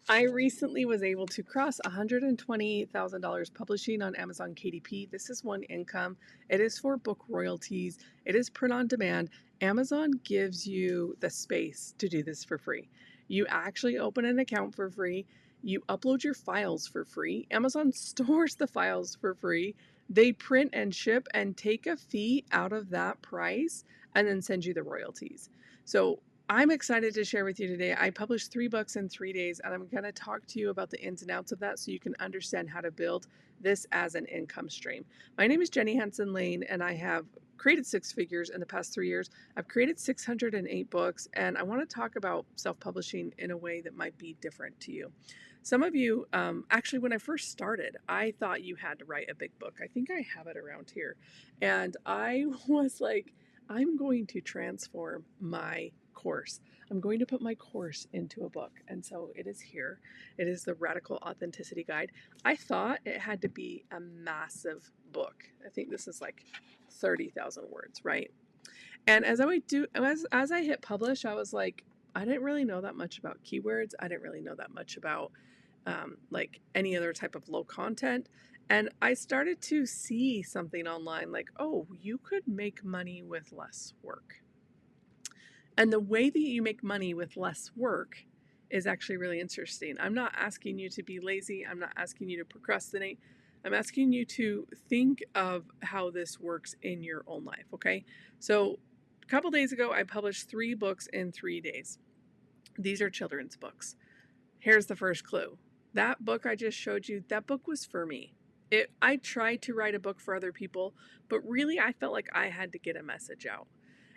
I recently was able to cross $120,000 publishing on Amazon KDP. This is one income. It is for book royalties. It is print on demand. Amazon gives you the space to do this for free. You actually open an account for free. You upload your files for free. Amazon stores the files for free. They print and ship and take a fee out of that price and then send you the royalties. So I'm excited to share with you today. I published 3 books in 3 days, and I'm going to talk to you about the ins and outs of that so you can understand how to build this as an income stream. My name is Jenny Hansen-Lane, and I have created 6 figures in the past 3 years. I've created 608 books, and I want to talk about self-publishing in a way that might be different to you. Some of you, actually, when I first started, I thought you had to write a big book. I think I have it around here. And I was like, I'm going to transform my course. I'm going to put my course into a book. And so it is here. It is the Radical Authenticity Guide. I thought it had to be a massive book. I think this is like 30,000 words, right? And as I hit publish, I was like, I didn't really know that much about keywords. I didn't really know that much about like any other type of low content. And I started to see something online like, oh, you could make money with less work. And the way that you make money with less work is actually really interesting. I'm not asking you to be lazy. I'm not asking you to procrastinate. I'm asking you to think of how this works in your own life, okay? So a couple days ago, I published 3 books in 3 days. These are children's books. Here's the first clue. That book I just showed you, that book was for me. I tried to write a book for other people, but really I felt like I had to get a message out.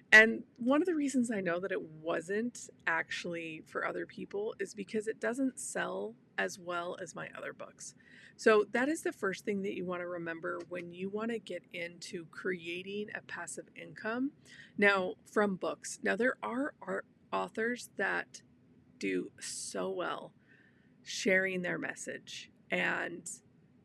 And one of the reasons I know that it wasn't actually for other people is because it doesn't sell as well as my other books. So that is the first thing that you want to remember when you want to get into creating a passive income. Now, from books. Now, there are authors that do so well sharing their message and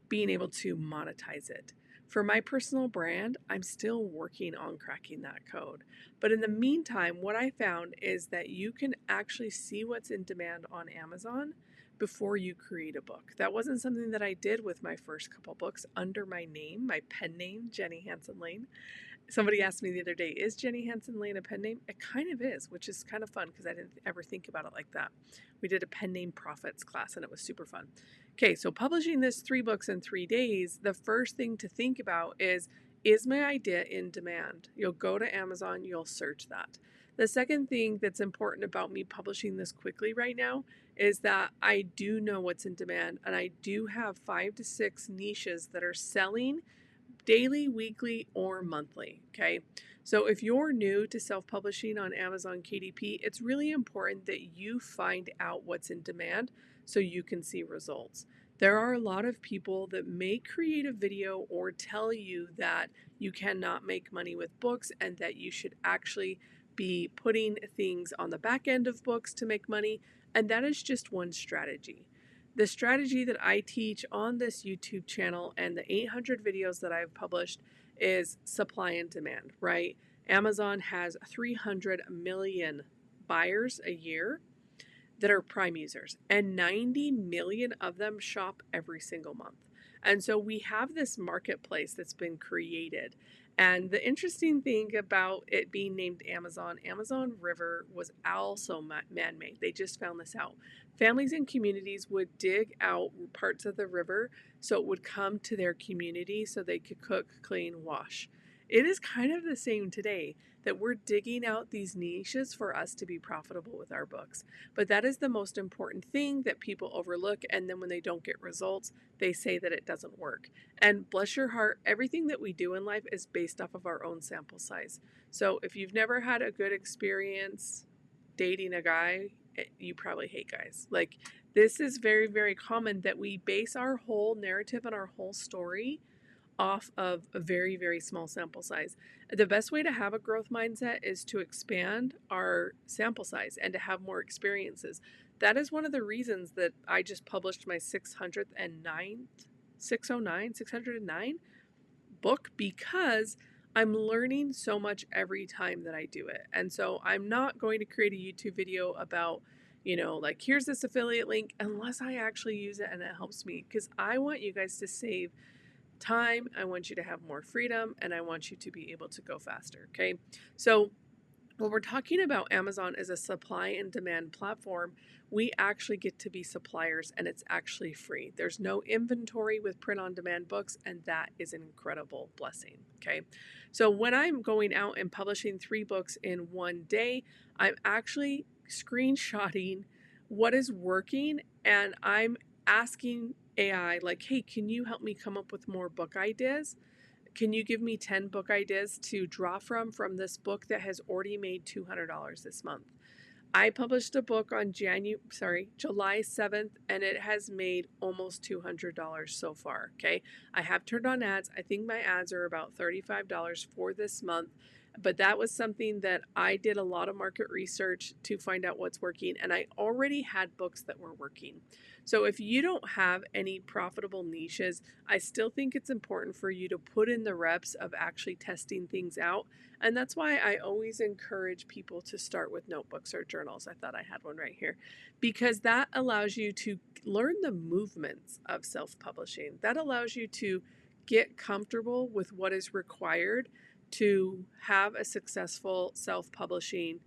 being able to monetize it. For my personal brand, I'm still working on cracking that code. But in the meantime, what I found is that you can actually see what's in demand on Amazon before you create a book. That wasn't something that I did with my first couple books under my name, my pen name, Jenny Hansen-Lane. Somebody asked me the other day, is Jenny Hansen-Lane a pen name? It kind of is, which is kind of fun because I didn't ever think about it like that. We did a pen name profits class and it was super fun. Okay, so publishing this 3 books in 3 days, the first thing to think about is my idea in demand? You'll go to Amazon, you'll search that. The second thing that's important about me publishing this quickly right now is that I do know what's in demand, and I do have 5 to 6 niches that are selling daily, weekly, or monthly. Okay, so if you're new to self-publishing on Amazon KDP, it's really important that you find out what's in demand so you can see results. There are a lot of people that may create a video or tell you that you cannot make money with books and that you should actually be putting things on the back end of books to make money, and that is just one strategy. The strategy that I teach on this YouTube channel and the 800 videos that I've published is supply and demand, right? Amazon has 300 million buyers a year that are Prime users, and 90 million of them shop every single month. And so we have this marketplace that's been created. And the interesting thing about it being named Amazon River was also man-made. They just found this out. Families and communities would dig out parts of the river so it would come to their community so they could cook, clean, wash. It is kind of the same today that we're digging out these niches for us to be profitable with our books. But that is the most important thing that people overlook, and then when they don't get results, they say that it doesn't work. And bless your heart, everything that we do in life is based off of our own sample size. So if you've never had a good experience dating a guy, you probably hate guys. Like, this is very, very common that we base our whole narrative and our whole story off of a very, very small sample size. The best way to have a growth mindset is to expand our sample size and to have more experiences. That is one of the reasons that I just published my 609 book, because I'm learning so much every time that I do it. And so I'm not going to create a YouTube video about, you know, like here's this affiliate link unless I actually use it and it helps me, because I want you guys to save time. I want you to have more freedom, and I want you to be able to go faster. Okay. So when we're talking about Amazon as a supply and demand platform, we actually get to be suppliers, and it's actually free. There's no inventory with print on demand books, and that is an incredible blessing. Okay. So when I'm going out and publishing 3 books in one day, I'm actually screenshotting what is working, and I'm asking AI, like, hey, can you help me come up with more book ideas? Can you give me 10 book ideas to draw from this book that has already made $200 this month? I published a book on July 7th, and it has made almost $200 so far. Okay. I have turned on ads. I think my ads are about $35 for this month, but that was something that I did a lot of market research to find out what's working, and I already had books that were working. So if you don't have any profitable niches, I still think it's important for you to put in the reps of actually testing things out. And that's why I always encourage people to start with notebooks or journals. I thought I had one right here, because that allows you to learn the movements of self-publishing. That allows you to get comfortable with what is required to have a successful self-publishing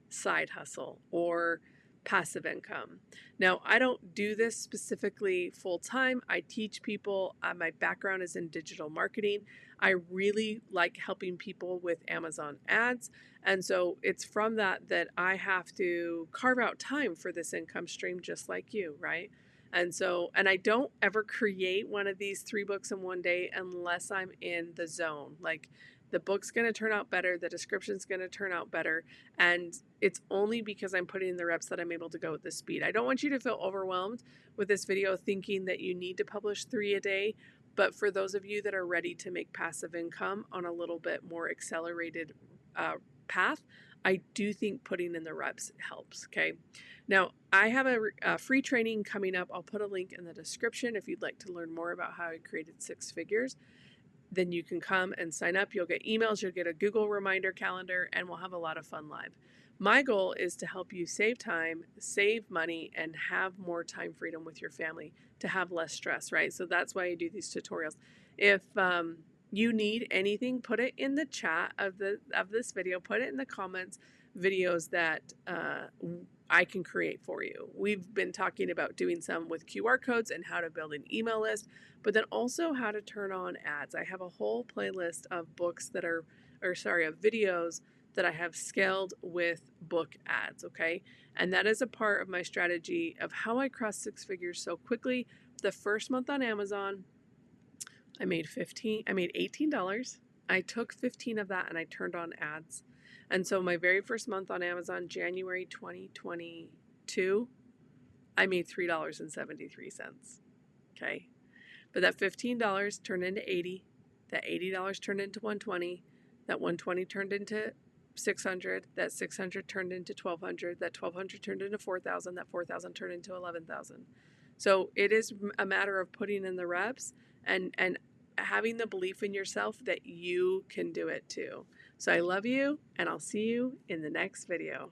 side hustle or passive income. Now, I don't do this specifically full time. I teach people. My background is in digital marketing. I really like helping people with Amazon ads. And so it's from that I have to carve out time for this income stream, just like you, right? And I don't ever create one of these 3 books in one day unless I'm in the zone. Like, the book's going to turn out better, the description's going to turn out better, and it's only because I'm putting in the reps that I'm able to go at this speed. I don't want you to feel overwhelmed with this video thinking that you need to publish 3 a day, but for those of you that are ready to make passive income on a little bit more accelerated path, I do think putting in the reps helps. Okay. Now, I have a free training coming up. I'll put a link in the description if you'd like to learn more about how I created 6 figures. Then you can come and sign up. You'll get emails, you'll get a Google reminder calendar, and we'll have a lot of fun live. My goal is to help you save time, save money, and have more time freedom with your family, to have less stress, right? So that's why I do these tutorials. If you need anything, put it in the chat of this video, put it in the comments, videos that I can create for you. We've been talking about doing some with QR codes and how to build an email list, but then also how to turn on ads. I have a whole playlist of books that are, of videos that I have scaled with book ads, okay? And that is a part of my strategy of how I crossed 6 figures so quickly. The first month on Amazon, I made $18. I took 15 of that and I turned on ads. And so my very first month on Amazon, January 2022, I made $3.73. Okay. But that $15 turned into $80. That $80 turned into $120. That $120 turned into $600. That $600 turned into $1,200. That $1,200 turned into $4,000. That $4,000 turned into $11,000. So it is a matter of putting in the reps and having the belief in yourself that you can do it too. So I love you, and I'll see you in the next video.